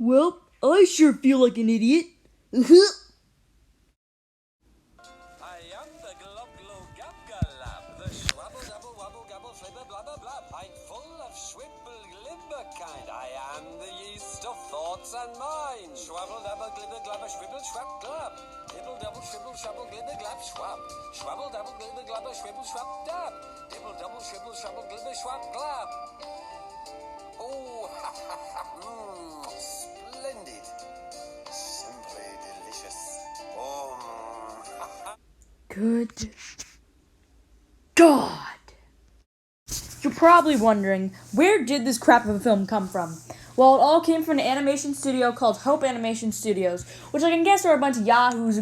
Well, I sure feel like an idiot. I am the glub glue gab galab, the schwabble double wobble gobble flibber blubber blub, pint full of schwibble glimmer kind. I am the yeast of thoughts and mind. Schwabble double glibber glubber schwibble schwab glub. Dibble double shibble shabble glibber glab schwab. Schwabble double glibber glubber schwibble schwab dab. Dibble double shibble shabble glibber schwab glab. Oh, ha ha ha, splendid. Simply delicious. Good God. You're probably wondering, where did this crap of a film come from? Well, it all came from an animation studio called Hope Animation Studios, which I can guess are a bunch of yahoos who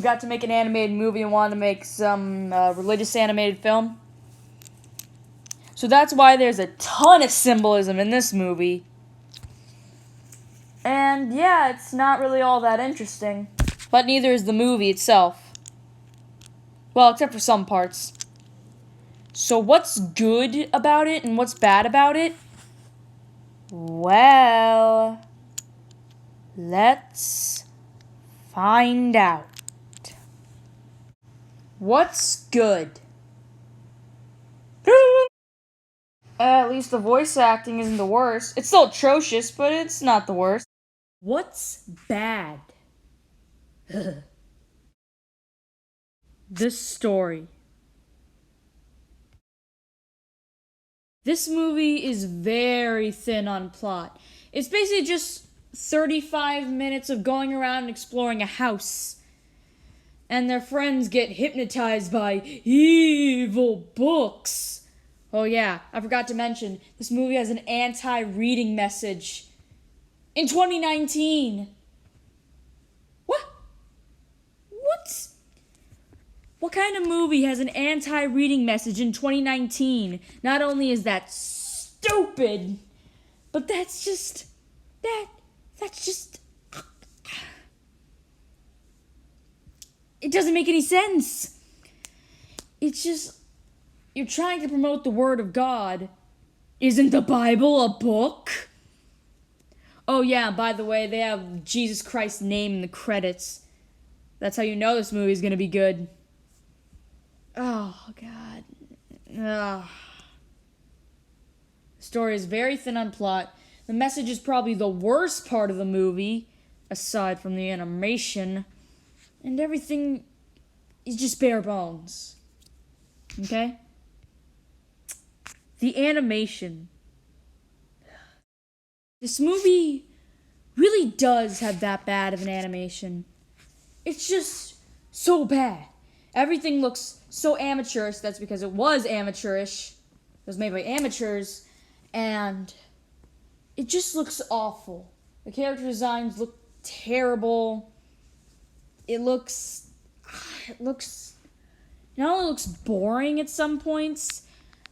got to make an animated movie and wanted to make some religious animated film. So that's why there's a ton of symbolism in this movie. And yeah, it's not really all that interesting. But neither is the movie itself. Well, except for some parts. So what's good about it and what's bad about it? Well, let's find out. What's good? At least the voice acting isn't the worst. It's still atrocious, but it's not the worst. What's bad? The story. This movie is very thin on plot. It's basically just 35 minutes of going around and exploring a house. And their friends get hypnotized by evil books. Oh yeah, I forgot to mention, this movie has an anti-reading message. In 2019. What kind of movie has an anti-reading message in 2019? Not only is that stupid, but that's just... It doesn't make any sense. It's just... You're trying to promote the Word of God. Isn't the Bible a book? Oh yeah, by the way, they have Jesus Christ's name in the credits. That's how you know this movie's gonna be good. Oh, God. Ugh. The story is very thin on plot. The message is probably the worst part of the movie, aside from the animation. And everything is just bare bones. Okay? The animation. This movie really does have that bad of an animation. It's just so bad. Everything looks so amateurish. That's because it was amateurish. It was made by amateurs. And it just looks awful. The character designs look terrible. It looks not only looks boring at some points,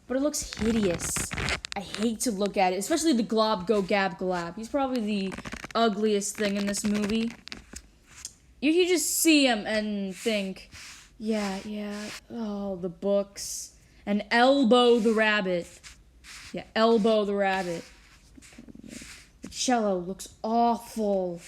but it looks hideous. I hate to look at it, especially the Glob Go Gab Galab. He's probably the ugliest thing in this movie. You just see him and think, yeah, oh, the books. And Elbow the rabbit. Yeah, Elbow the rabbit. The cello looks awful.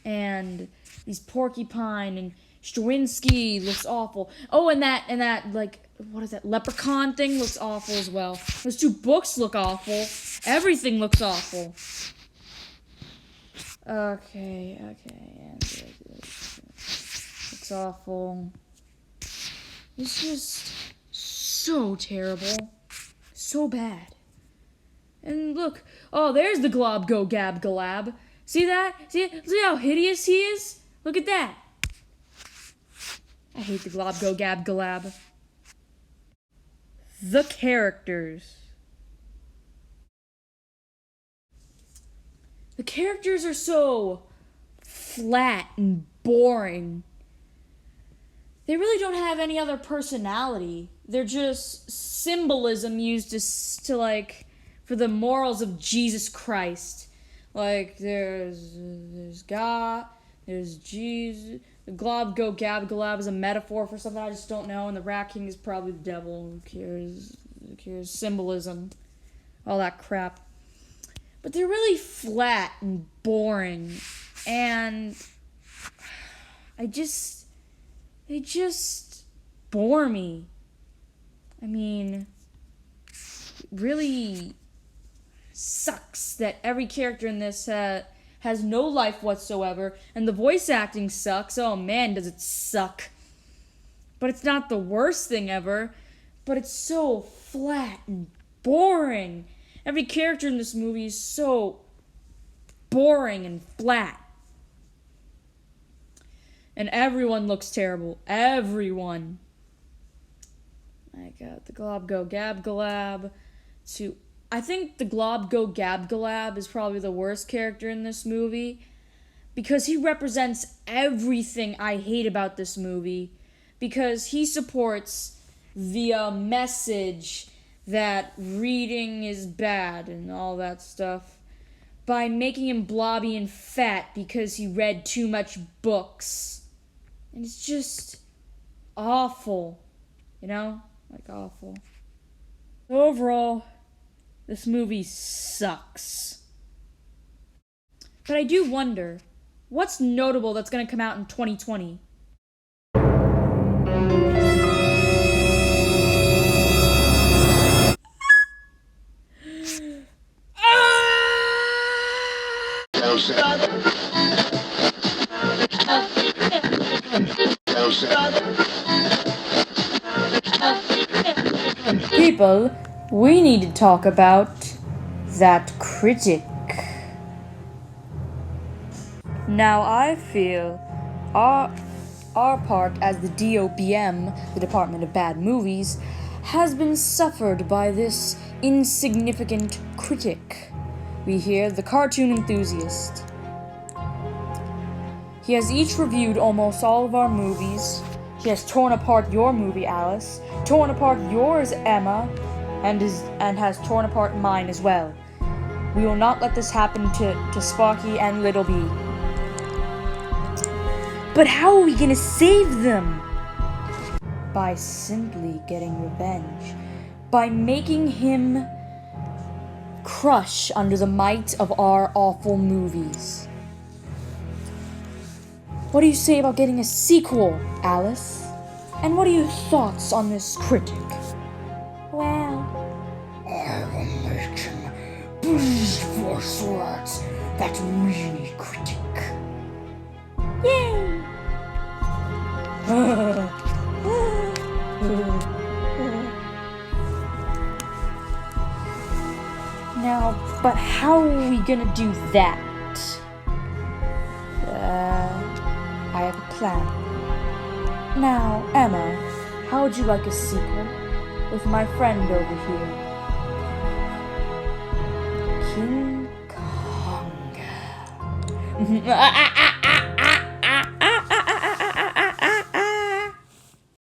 And these Porcupine and Strawinski looks awful. Oh, and that like, what is that, leprechaun thing looks awful as well. Those two books look awful. Everything looks awful. Okay, and looks awful. It's just so terrible. So bad. And look, oh, there's the Glob Go Gab Galab. See that? See how hideous he is? Look at that. I hate the Glob Go Gab Galab. The characters. The characters are so flat and boring. They really don't have any other personality. They're just symbolism used to like, for the morals of Jesus Christ. Like, there's God, there's Jesus. The Glob Go Gab Galab is a metaphor for something I just don't know, and the Rat King is probably the devil. Who cares? Symbolism. All that crap. but they're really flat and boring, and they just bore me. I mean, it really sucks that every character in this has no life whatsoever, and the voice acting sucks. Oh man, does it suck. But it's not the worst thing ever, but it's so flat and boring. Every character in this movie is so boring and flat. And everyone looks terrible. Everyone. I got the Glob Go Gab Galab to... I think the Glob Go Gab Galab is probably the worst character in this movie because he represents everything I hate about this movie, because he supports the message that reading is bad and all that stuff by making him blobby and fat because he read too much books. And it's just awful, you know? Like, awful. Overall, this movie sucks. But I do wonder, what's notable that's going to come out in 2020? People, we need to talk about that critic. Now I feel our part as the DOBM, the Department of Bad Movies, has been suffered by this insignificant critic. We hear the cartoon enthusiast. He has each reviewed almost all of our movies. He has torn apart your movie, Alice, torn apart yours, Emma, and has torn apart mine as well. We will not let this happen to Sparky and Little B. But how are we gonna save them? By simply getting revenge. By making him crush under the might of our awful movies. What do you say about getting a sequel, Alice? And what are your thoughts on this critic? Well, I will make him bleed for swords, that meanie critic. Yay! Now, but how are we gonna do that? I have a plan. Now, Emma, how would you like a sequel with my friend over here? King Kong.